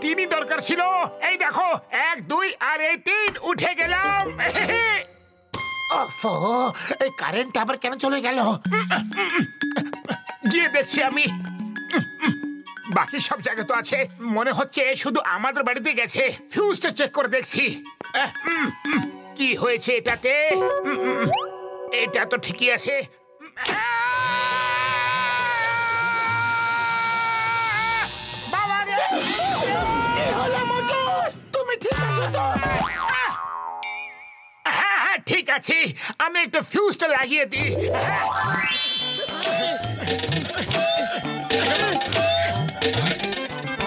তিনই দরকার ছিল। এই দেখো 1 2 আর এই 3 উঠে গেলাম। এই কারেন্ট আবার কেন চলে গেল? গিয়ে দেখছি আমি। বাকি সব জায়গা তো আছে, মনে হচ্ছে শুধু আমাদের বাড়িতে গেছে। ফিউজটা চেক করে দেখছি কি হয়েছে এটাতে। এটা তো ঠিকই আছে। বাবা রে, কি হলো মোটু? তুমি ঠিক আছো তো? হ্যাঁ হ্যাঁ ঠিক আছে, আমি একটু ফিউজটা লাগিয়ে দিই।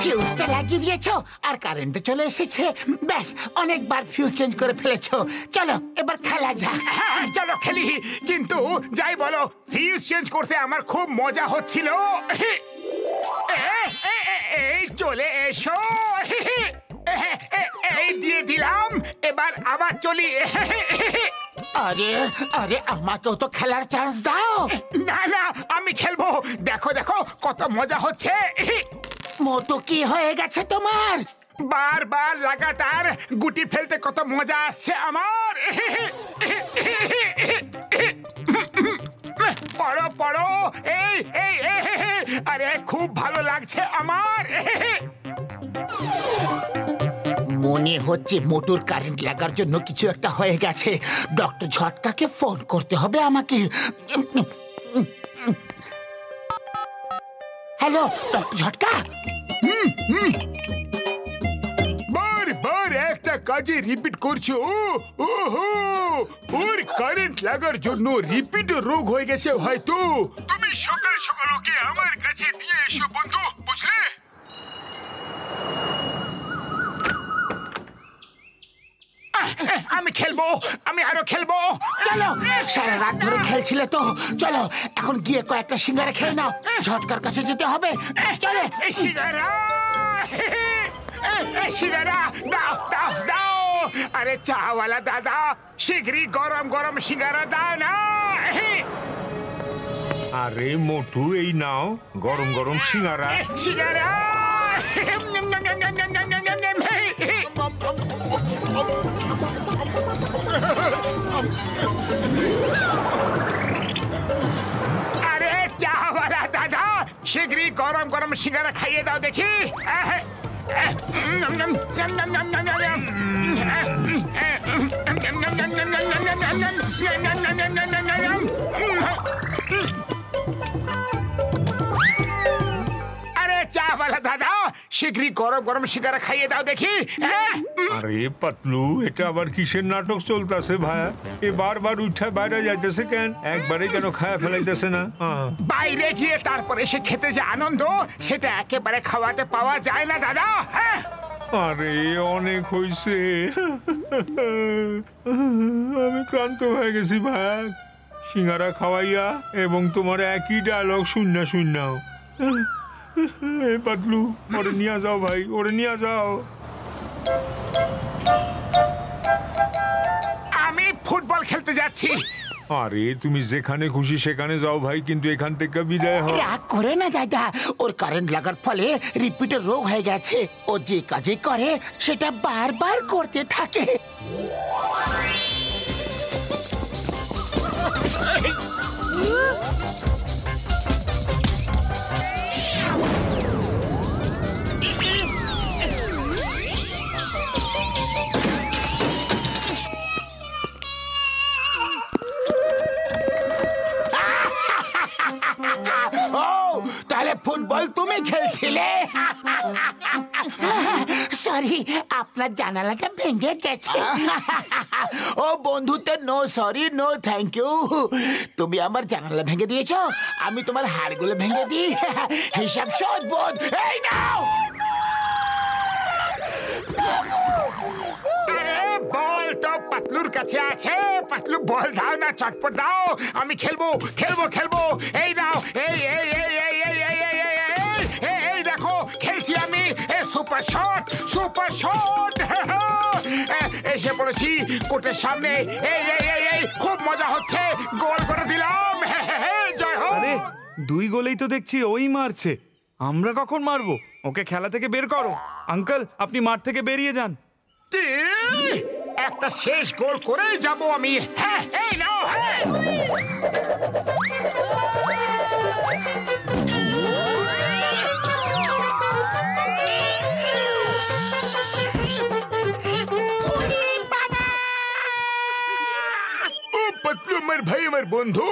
ফিউজটা লাগিয়ে দিয়েছো আর কারেন্ট চলে এসেছে। ব্যাস, অনেকবার ফিউজ চেঞ্জ করে ফেলেছো। চলো এবার খেলা যাক। হ্যাঁ চলো খেলি, কিন্তু যাই বলো ফিউজ চেঞ্জ করতে আমার খুব মজা হচ্ছিল। এই চলে এসো। এই দিয়ে দিলাম, এবার আবার চলি। আরে আরে, আমাকেও তো খেলার চান্স দাও। না না, আমি খেলবো। দেখো দেখো কত মজা হচ্ছে। মোটু কি হয়ে গেছে তোমার? বারবার লাগাতার গুটি ফেলতে কত মজা আসছে আমার। পড়ো পড়ো, এই এই আরে খুব ভালো লাগছে আমার। মনে হচ্ছে মোটুর কারেন্ট লাগার জন্য কিছু একটা হয়ে গেছে। ডক্টর ঝটকাকে ফোন করতে হবে আমাকে। হ্যালো ডক্টর ঝটকা। বারবার একটা কাজে রিপিট করছো। ওহো, ওর কারেন্ট লাগার জন্য রিপিট রোগ হয়ে গেছে হয়তো। তুমি সকাল সকাল ওকে আমার কাছে নিয়ে এসো বন্ধু, বুঝলে? আমি খেলবো, আমি আরো খেলবো। চলো, সারা রাত ধরে খেলছিলে তো, চলো এখন গিয়ে কয়েকটা সিঙ্গারা খেয়ে নাও। ঝটকার কাছে যেতে হবে। চলো। সিঙ্গারা, সিঙ্গারা দাও দাও দাও। আরে চাওয়ালা দাদা, শীঘ্রই গরম গরম সিঙ্গারা দাও না। আরে মোটু, এই নাও গরম গরম সিঙ্গারা। সিঙ্গারা। আরে চাওয়ালা দাদা, শীঘ্রই গরম গরম সিঙ্গারা খাইয়ে দাও দেখি। আরে চাওয়ালা দাদা, শীঘ্রই গরম গরম সিঙ্গারা খাইয়ে দাও দেখি। আরে পাতলু, এটা আবার কিসের নাটক চলতেছে ভাইয়া? এ বারবার উঠে বাইরে যাইতেছে কেন? একবারে কেন খায়া ফেলাইতেছে না? বাইরে গিয়ে তারপরে সে খেতে যে আনন্দ, সেটা একেবারে খাওয়াতে পাওয়া যায় না দাদা। আরে অনেক হইছে, আমি ক্লান্ত হয়ে গেছি ভাইয়া। সিঙ্গারা খাওয়াইয়া এবং তোমার একই ডায়লগ শূন্য শূন্যও। পাতলু, ওরে নিয়ে যাও ভাই, ওরে নিয়ে যাও। আমি ফুটবল খেলতে যাচ্ছি। আরে তুমি যেখানে খুশি সেখানে যাও ভাই, কিন্তু এখান থেকে বিদায় হও। রাগ করে না দাদা, ওর কারেন্ট লাগার ফলে রিপিটের রোগ হয়ে গেছে। ও যে কাজে করে সেটা বারবার করতে থাকে। তাহলে ফুটবল তুমি খেলছিলে? সরি, আপনার জানালাটা ভেঙে গেছে। ও বন্ধুত্বের no sorry no thank you. তুমি আমার জানালা ভেঙে দিয়েছো, আমি তোমার হাড়গুলো ভেঙে দিই। হিসাব শোধ বোধ। এই নাও। বল তো পাতলুর কাছে আছে। পাতলু বল দাও না, চটপট দাও। আমি খেলবো খেলবো খেলবো। এই নাও, এই এই এই এই এই এই এই এই দেখো খেলছি আমি। Super shot, super shot. এসে পড়েছি কোর্টের সামনে। এই এই এই এই খুব মজা হচ্ছে। গোল করে দিলাম। জয় হোক। আরে 2 গোলেই তো দেখছি ওই মারছে। আমরা কখন মারবো? ওকে খেলা থেকে বের করো। আঙ্কেল, আপনি মাঠ থেকে বেরিয়ে যান। কি? একটা শেষ গোল করে যাব আমি। হ্যাঁ, এই নাও। হ্যাঁ, পাতলু আমার ভাই, আমার বন্ধু,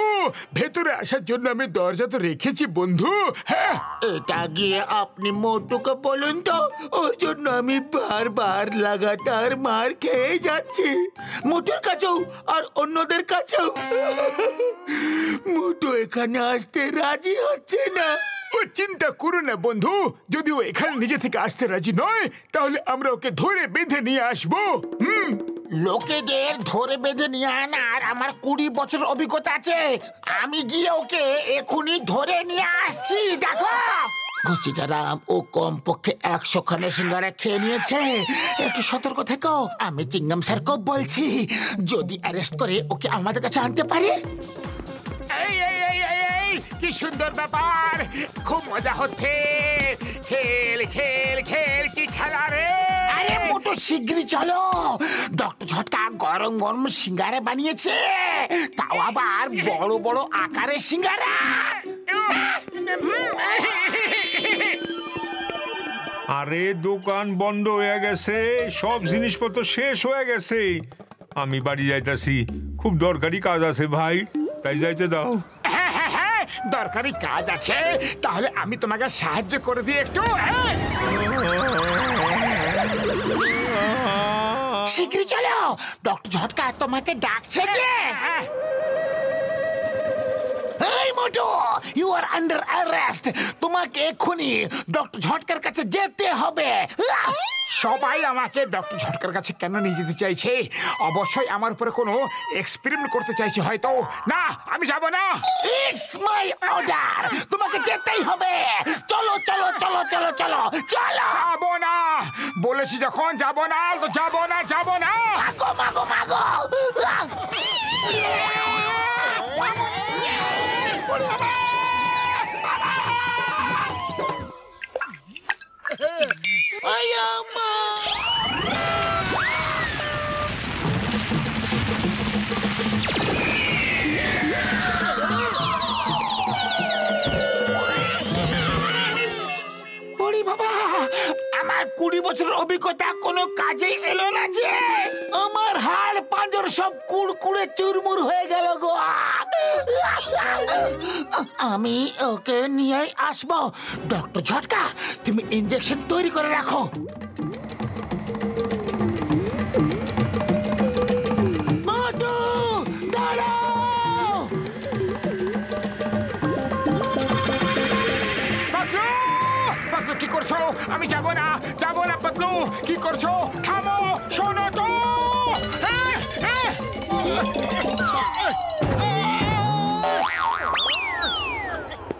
ভেতরে আসার জন্য আমি দরজা তো রেখেছি বন্ধু। হ্যাঁ, এটা গিয়ে আপনি মোটুকে বলুন তো, ওর জন্য আমি বারবার লাগাতার মার খেয়ে যাচ্ছি, মোটুর কাছেও আর অন্যদের কাছেও। মোটু এখানে আসতে রাজি হচ্ছে না। ও চিন্তা করো না বন্ধু, যদি ও এখানে নিজে থেকে আসতে রাজি নয় তাহলে আমরা ওকে ধরে বেঁধে নিয়ে আসবো। লোকেদের ধরে বেঁধে নিয়ে আনার আমার 20 বছর অভিজ্ঞতা আছে। আমি গিয়ে ওকে এখনই ধরে নিয়ে আসছি। দেখো, ঘুষিটারাম ও কমপক্ষে 100 খানা সিঙ্গারা খেয়ে নিয়েছে। একটু সতর্ক থেকো। আমি চিংগাম স্যারকেও বলছি, যদি অ্যারেস্ট করে ওকে আমাদের কাছে আনতে পারি। এই এই এই এই এই কি সুন্দর ব্যাপার, খুব মজা হচ্ছে। খেল খেল খেল, কি খেলা রে! আরে মোটু, শিগগিরই চলো। ডক্টর ঝটকা গরম গরম সিঙ্গারা বানিয়েছে, তাও আবার বড় বড় আকারের সিঙ্গারা। আরে দোকান বন্ধ হয়ে গেছে, সব জিনিসপত্র শেষ হয়ে গেছে। আমি বাড়ি যাইতাছি, খুব দরকারি কাজ আছে ভাই, তাই যাইতে দাও। হ্যাঁ হ্যাঁ হ্যাঁ, দরকারি কাজ আছে, তাহলে আমি তোমাকে সাহায্য করে দিই একটু। শিগগিরই চলো, ডক্টর ঝটকা তোমাকে ডাকছে যে। এই মোটু, ইউ আর আন্ডার অ্যারেস্ট। তোমাকে এক্ষুনি ডক্টর ঝটকার কাছে যেতে হবে। সবাই আমাকে ডক্টর ঝটকার কাছে কেন নিয়ে যেতে চাইছে? অবশ্যই আমার উপরে কোনো এক্সপেরিমেন্ট করতে চাইছে হয়তো। না, আমি যাব না। ইটস মাই অর্ডার, তোমাকে যেতেই হবে। চলো চলো চলো চলো চলো চলো। যাবো না, বলেছি যখন যাব না তো যাব না, যাব না। মাগো মাগো মাগো। আমার 20 বছরের অভিজ্ঞতা কোনো কাজে এলো না যে। আমার হাড় পাঁজর সব কুড়কুড়ে চুরমুর হয়ে গেল গো। আমি ওকে নিয়ে আসবো। ডক্টর ঝটকা, তুমি ইনজেকশন তৈরি করে রাখো। মোটু, দাঁড়াও। পাতলু, পাতলু কি করছো? আমি যাব না, যাব না পাতলু, কি করছো? থামো, শোনো তো।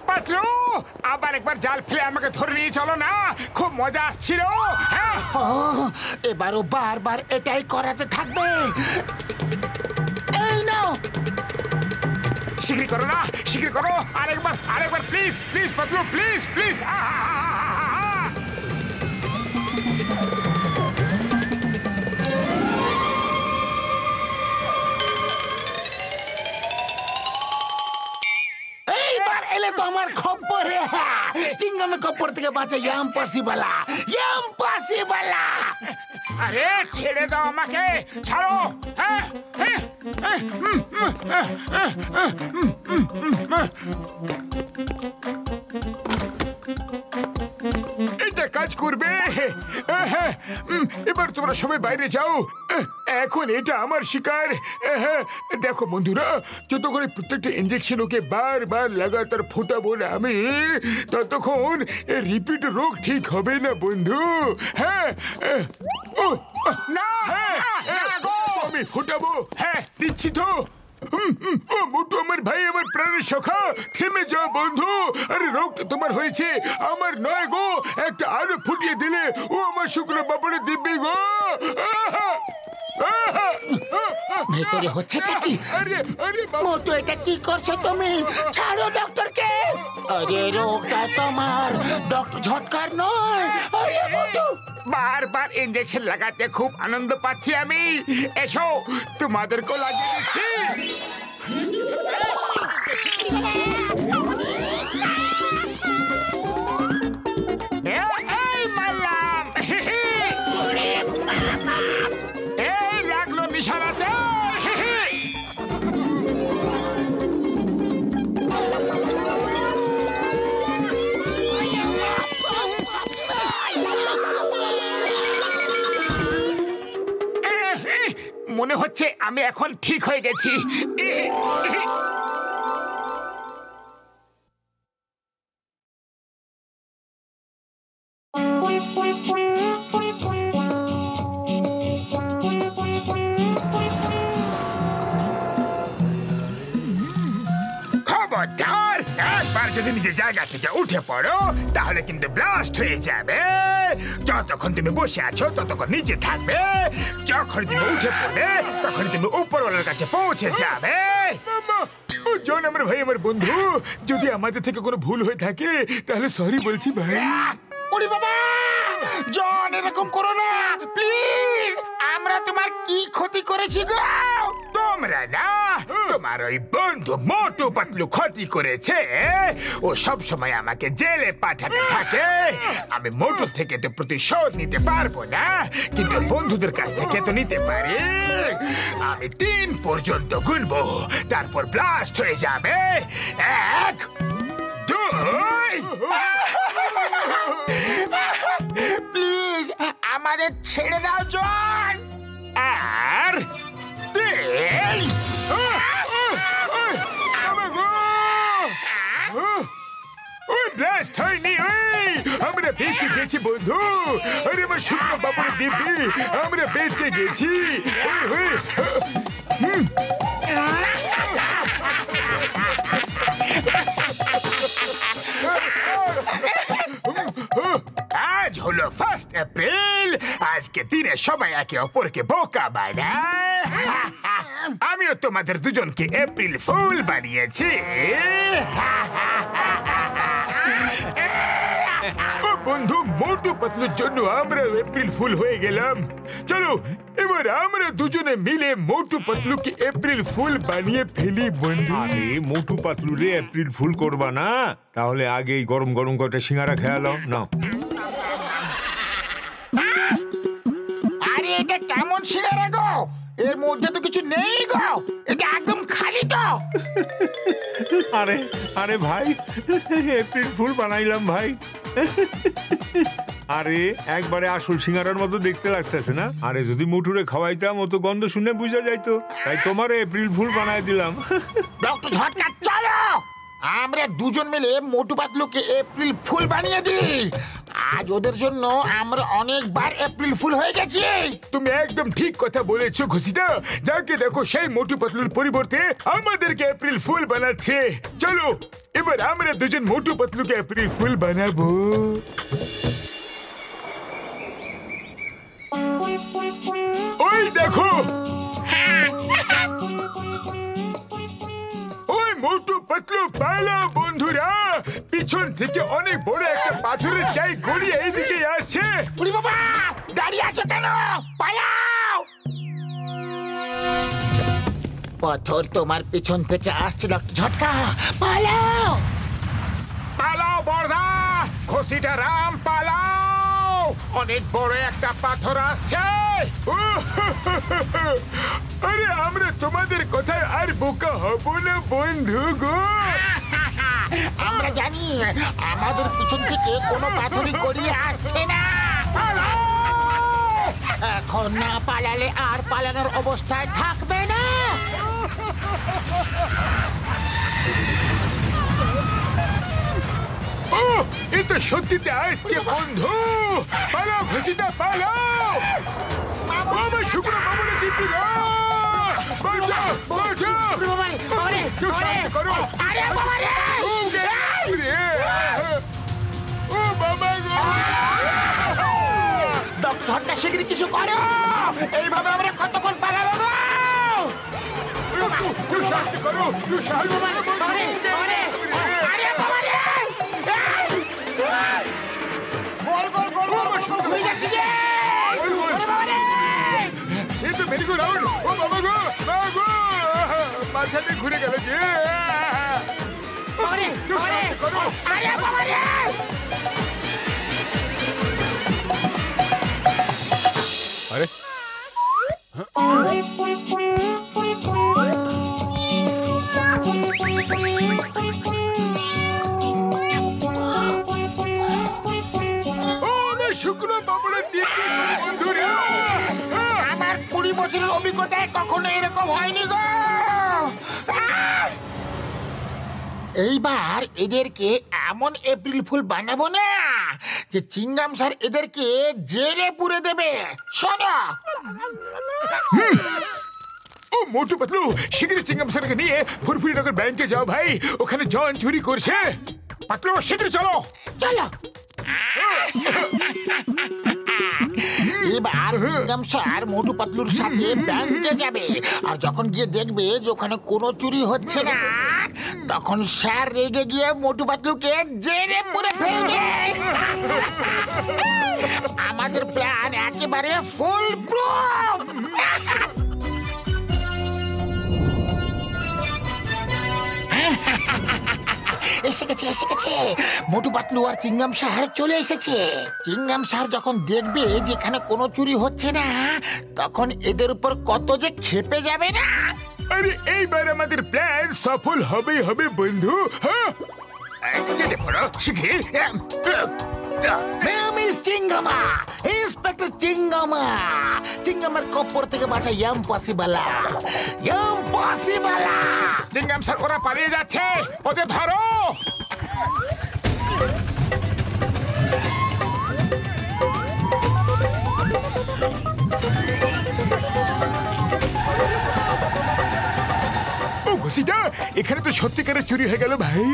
পাতলু, আবার একবার জাল ফেলে আমাকে ধরে নিয়ে চলো না, খুব মজা আসছিল। হ্যাঁ, এবারও বারবার এটাই করাতে থাকবে। এই নাও। শিগগির করো না, শিগগির করো। আরেকবার, আরেকবার please, please Patlu, please please. এইবার এলে তো আমার খপ্পরে। চিংগামের খপ্পর থেকে বাঁচা ইম্পসিবল, ইম্পসিবল। আরে ছেড়ে দাও আমাকে, ছাড়ো। হ্যাঁ হ্যাঁ, এটা কাজ করবে। এবার তোমরা সবাই বাইরে যাও, এখন এটা আমার শিকার। দেখো বন্ধুরা, যতক্ষণ প্রত্যেকটা ইঞ্জেকশন ওকে বারবার লাগাতার ফোটাবো না আমি, ততক্ষণ রিপিট রোগ ঠিক হবে না বন্ধু। হ্যাঁ, না, আমি ফোটাবো। হ্যাঁ, দিচ্ছি তো। ও মোটু আমার ভাই, আমার প্রাণের সখা, থেমে যাও বন্ধু। আরে রোগটা তোমার হয়েছে, আমার নয় গো। একটা আরো ফুটিয়ে দিলে ও আমার শুকনো বাপড়ে দিব্যি গো। ভেতরে হচ্ছেটা কি? মোটু এটা কি করছো তুমি? ছাড়ো ডক্টরকে। আরে রোগটা তোমার, ডক্টর ঝটকার নয়। আরে মোটু, বারবার ইঞ্জেকশন লাগাতে খুব আনন্দ পাচ্ছি আমি। এসো তোমাদেরকেও লাগিয়ে দিচ্ছি। এই মারলাম। এই লাগলো নিশানাতে। মনে হচ্ছে আমি এখন ঠিক হয়ে গেছি। খবরদার, একবার যদি নিজের জায়গা থেকে উঠে পড়ো তাহলে কিন্তু ব্লাস্ট হয়ে যাবে। যতক্ষণ তুমি বসে আছো ততক্ষণ নিচে থাকবে, যখন তুমি উঠে পড়বে তখন তুমি উপরওয়ালার কাছে পৌঁছে যাবে। জন আমার ভাই, আমার বন্ধু, যদি আমাদের থেকে কোনো ভুল হয়ে থাকে তাহলে সরি বলছি ভাই। ওরে বাবা, জন এরকম করো না প্লিজ। আমরা তোমার কি ক্ষতি করেছি গো? তোমরা না, তোমার ওই বন্ধু মোটু পাতলু ক্ষতি করেছে। ও সব সময় আমাকে জেলে পাঠাতে থাকে। আমি মোটুর থেকে তো প্রতিশোধ নিতে পারবো না, কিন্তু বন্ধুদের কাছ থেকে তো নিতে পারি। আমি 3 পর্যন্ত গুনবো, তারপর ব্লাস্ট হয়ে যাবে। 1, 2, প্লিজ আমাদের ছেড়ে দাও জন। আর 3। ব্লাস্ট হয়নি। আমরা বেঁচে গেছি বন্ধু। আরে আমার শুকনো বাবুর দিদি, আমরা বেঁচে গেছি। আজ হলো 1 এপ্রিল। আজকে দিনে সবাই একে অপরকে বোকা বানায়। আমিও তোমাদের দুজনকে এপ্রিল ফুল বানিয়েছি। বন্ধু মোটু পাতলুর জন্য আমরা এপ্রিল ফুল হয়ে গেলাম। চলো এবার আমরা দুজনে মিলে মোটু পাতলুকে এপ্রিল ফুল বানিয়ে ফেলি বন্ধু। আরে মোটু পাতলু রে, এপ্রিল ফুল করবা না? তাহলে আগেই গরম গরম কটা সিঙ্গারা খেয়ালো না। আরে এটা কেমন সিঙ্গারা গো? এর মধ্যে তো কিছু নেই গো, এটা একদম খালি তো। আরে আরে ভাই, এপ্রিল ফুল বানাইলাম ভাই। আরে একবারে আসল সিঙ্গারার মতো দেখতে লাগতেছে না? আরে যদি মুটুরে খাওয়াইতাম ও তো গন্ধ শুনে বুঝা যাইতো, তাই তোমার এপ্রিল ফুল বানাই দিলাম। ডক্টর ঝটকা চলো, আমরা দুজন মিলে মোটু পাতলুকে এপ্রিল ফুল বানিয়ে দিই। আজ ওদের জন্য আমরা অনেকবার এপ্রিল ফুল হয়ে গেছি। তুমি একদম ঠিক কথা বলেছো ঘুষিটা। যাকে দেখো সেই মোটু পাতলুর পরিবর্তে আমাদেরকে এপ্রিল ফুল বানাচ্ছে। চলো এবার আমরা দুজন মোটু পাতলুকে এপ্রিল ফুল বানাবো। ওই দেখো, ওই মোটু পাতলু পালাও বন্ধুরা। পিছন থেকে অনেক বড় একটা পাথরের চাই গড়িয়ে এইদিকে আসছে। ওরে বাবা, দাঁড়িয়ে আছো কেন? পালাও! পাথর তোমার পিছন থেকে আসছে ডক্টর ঝটকা, পালাও! পালাও বড়দা, ঘষিটা রাম পালাও। অনেক বড় একটা পাথর আসছে। আরে আমরা তোমাদের কথায় আর বোকা হব না বন্ধু গো। আমরা জানি আমাদের পিছন থেকে কোনো পাথরই গড়িয়ে আসছে না। এখন না পালালে আর পালানোর অবস্থায় থাকবে না। ও, এ তো সত্যিতে আসছে বন্ধু। পালাও ঘষিটা পালাও। আমার শুকনো মামুনে দিবি না। বাঁচাও, বাঁচাও। কেউ সাহায্য করো। ও বাবা গো। ডক্টর ঝটকা শিগগিরই কিছু করো, এইভাবে আমরা কতক্ষণ পালাবো গো? তুই সাহায্য করো, তুই সাহায্য করো। গোল গোল গোল গোল ঘুরে যাচ্ছে যে এই তো ভেরি গুড রাউন্ড। ও বাবা গো, বাবা গো, মাথাতে ঘুরে গেল যে। তুই সাহায্য করো। আরে শুকনো বাবুলের দিব্যি বন্ধুরে, আমার 20 বছরের অভিজ্ঞতায় কখনো এরকম হয়নি গো। এইবার এদেরকে এমন এপ্রিল ফুল বানাবো না যে চিংগাম স্যার এদেরকে জেলে পুরে দেবে। শোনো, ও মোটু পাতলু, শিগগিরই চিংগাম স্যারকে নিয়ে ফুরফুরিনগর ব্যাংকে যাও ভাই, ওখানে জন চুরি করছে। পাতলু শিগগিরই চলো চলো। এবার চিংগাম স্যার মোটু পাতলুর সাথে ব্যাংকে যাবে, আর যখন গিয়ে দেখবে যে ওখানে কোনো চুরি হচ্ছে না, তখন স্যার রেগে গিয়ে মোটু পাতলুকে জেলে পুরে ফেলবে। আমাদের প্ল্যান একেবারে ফুল প্রুফ। এসে গেছে মোটু পাতলু আর চিংগাম স্যার চলে এসেছে। চিংগাম স্যার যখন দেখবে যেখানে কোনো চুরি হচ্ছে না, তখন এদের উপর কত যে খেপে যাবে না। আরে এইবার আমাদের প্ল্যান সফল হবেই হবে বন্ধু। হ্যাঁ কেটে পড়ো শিগগিরই। মিস চিংগামা, ইন্সপেক্টর চিংগামা, চিংগামার কপর থেকে বাঁচা ইম্পসিবল। চিংগাম স্যার ওরা পালিয়ে যাচ্ছে, ওদের ধরো। ও ঘুষিটা, এখানে তো সত্যিকারের চুরি হয়ে গেল ভাই।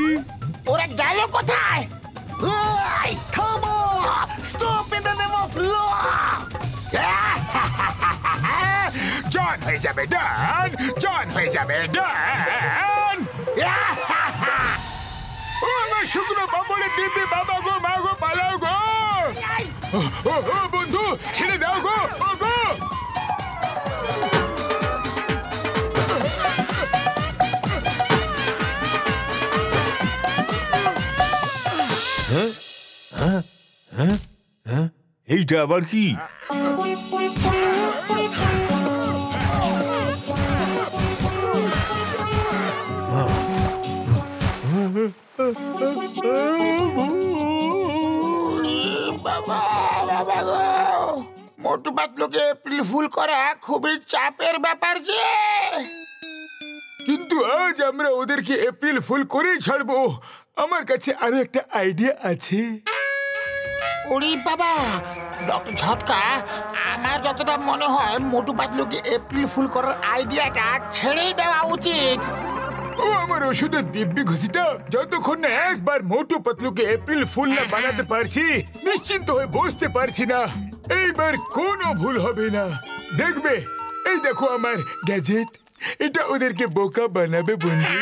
ওরা গেল কোথায়? Come on! Stop in the name of law! জন হয়ে যাবে ডান, জন হয়ে যাবে ডান। ও আমার শুকনো বাবুলের দিব্যি, বাবা গো, মা গো, পালাও গো। ও বন্ধু ছেড়ে দাও গো, ও গো। এইটা আবার কি? বাবা গো, মোটু পাতলুকে এপ্রিল ফুল করা খুবই চাপের ব্যাপার যে। কিন্তু আজ আমরা ওদেরকে এপ্রিল ফুল করেই ছাড়বো। আমার কাছে আরো একটা আইডিয়া আছে। ওরে বাবা, ডক্টর ঝটকা, আমার যতটা মনে হয় মোটু পাতলুকে এপ্রিল ফুল করার আইডিয়াটা ছেড়েই দেওয়া উচিত। ও আমার ওষুধের দিব্যি ঘুষিটা, যতক্ষণ না একবার মোটু পাতলুকে এপ্রিল ফুল না বানাতে পারছি, নিশ্চিন্ত হয়ে বসতে পারছি না। এইবার কোনো ভুল হবে না, দেখবে। এই দেখো আমার গ্যাজেট, এটা ওদেরকে বোকা বানাবে বন্ধু।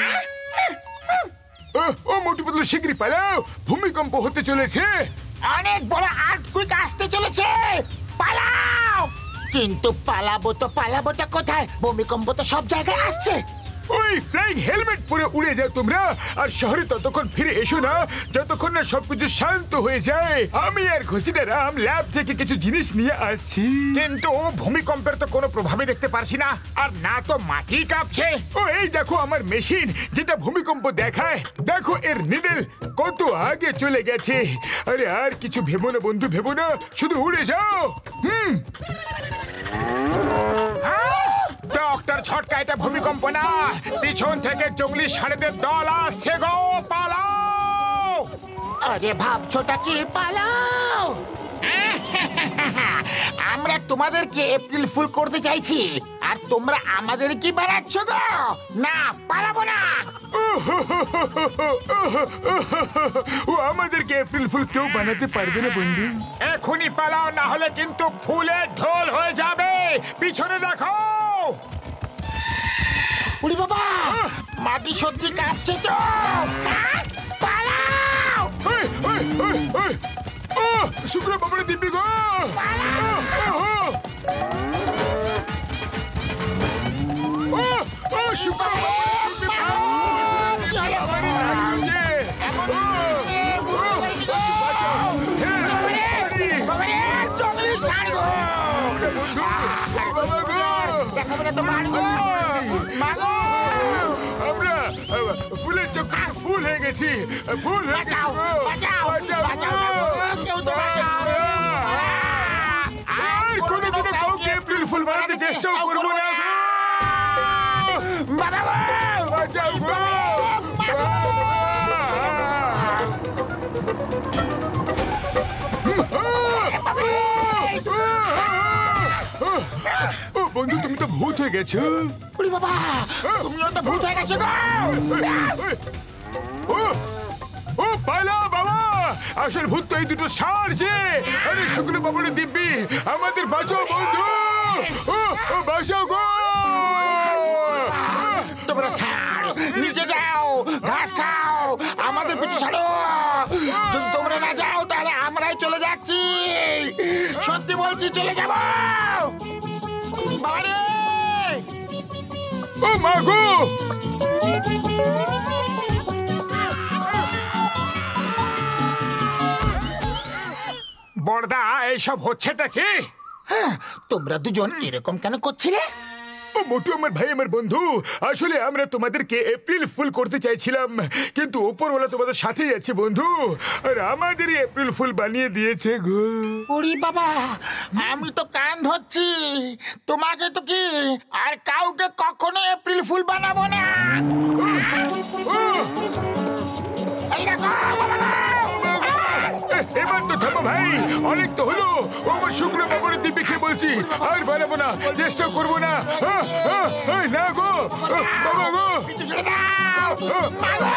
ও মোটু পাতলু শিগগিরই পালাও, ভূমিকম্প হতে চলেছে। অনেক বড় আর্থকুইক আসতে চলেছে, পালাও। কিন্তু পালাবোটা কোথায়? ভূমিকম্প তো সব জায়গায় আসছে। ওই ফ্লাইং হেলমেট পরে উড়ে যাও তোমরা, আর শহরে ততক্ষণ ফিরে এসো না যতক্ষণ না সবকিছু শান্ত হয়ে যায়। আমি আর ঘষিটা রাম ল্যাব থেকে কিছু জিনিস নিয়ে আসছি। কিন্তু ভূমিকম্পের তো কোনো প্রভাবই দেখতে পারছি না, আর না তো মাটি কাঁপছে। ও এই দেখো আমার মেশিন, যেটা ভূমিকম্প দেখায়। দেখো এর নিডল কত আগে চলে গেছে। আরে আর কিছু ভেবো না বন্ধু, ভেবো না, শুধু উড়ে যাও। ডক্টর ঝটকা, এটা ভূমিকম্প না, পিছন থেকে জঙ্গলি ষাঁড়েদের দল আসছে গো, পালাও। আরে ভাবছোটা কি? পালাও। আমরা তোমাদেরকে এপ্রিল ফুল করতে চাইছি, আর তোমরা আমাদের কি বানাচ্ছ গো? না, পালাবো না। ও আমাদেরকে এপ্রিল ফুল কেউ বানাতে পারবে না বন্ধু। এখনই পালাও, না হলে কিন্তু ফুলের ঢোল হয়ে যাবে। পিছনে দেখো। উড়ি বাবা, বডি সত্যি কাঁপছে তো। পালাও! শুক্র বাবুরে দিব্যি গো। শুক্র আমরা ফুলের চক্করে ফুল হয়ে গেছি। ফুল হয়ে গেছি। আর কোনো কাউকে এপ্রিল ফুল বানাতে চেষ্টা করবো না। বাঁচাও গো। বন্ধু তুমি তো ভূত হয়ে গেছো। বাবা তুমিও তো ভূত হয়ে গেছো গো। ও পালা বাবা, আসল ভূত তো এই দুটো সার যে। আরে শুক্র বাবুর দিব্যি, আমাদের বাঁচাও বন্ধু। ও বাঁচাও গো। তোমরা সার নিচে যাও, ঘাস খাও, আমাদের পিছু ছাড়ো। যদি তোমরা না যাও তাহলে আমরাই চলে যাচ্ছি। সত্যি বলছি চলে যাব। বাবারে! ও মা গো। বড়দা এইসব হচ্ছেটা কি? তোমরা দুজন এরকম কেন করছিলে? ও মোটু আমার ভাই, আমার বন্ধু, আসলে আমরা তোমাদেরকে এপ্রিল ফুল করতে চাইছিলাম, কিন্তু ওপরওয়ালা তোমাদের সাথেই আছে বন্ধু, আর আমাদেরই এপ্রিল ফুল বানিয়ে দিয়েছে গো। ওরে বাবা, আমি তো কান ধরছি। তোমাকে তো কি আর কাউকে কখনো এপ্রিল ফুল বানাবো না। এই দেখো বাবা, এবার তো থামো ভাই, অনেক তো হলো। ও আমার শুক্র বাবুর দিব্যি খেয়ে বলছি, আর বানাবো না, চেষ্টা করবো না। না গো বাবা গো। পিছু ছেড়ে দাও। মা গো!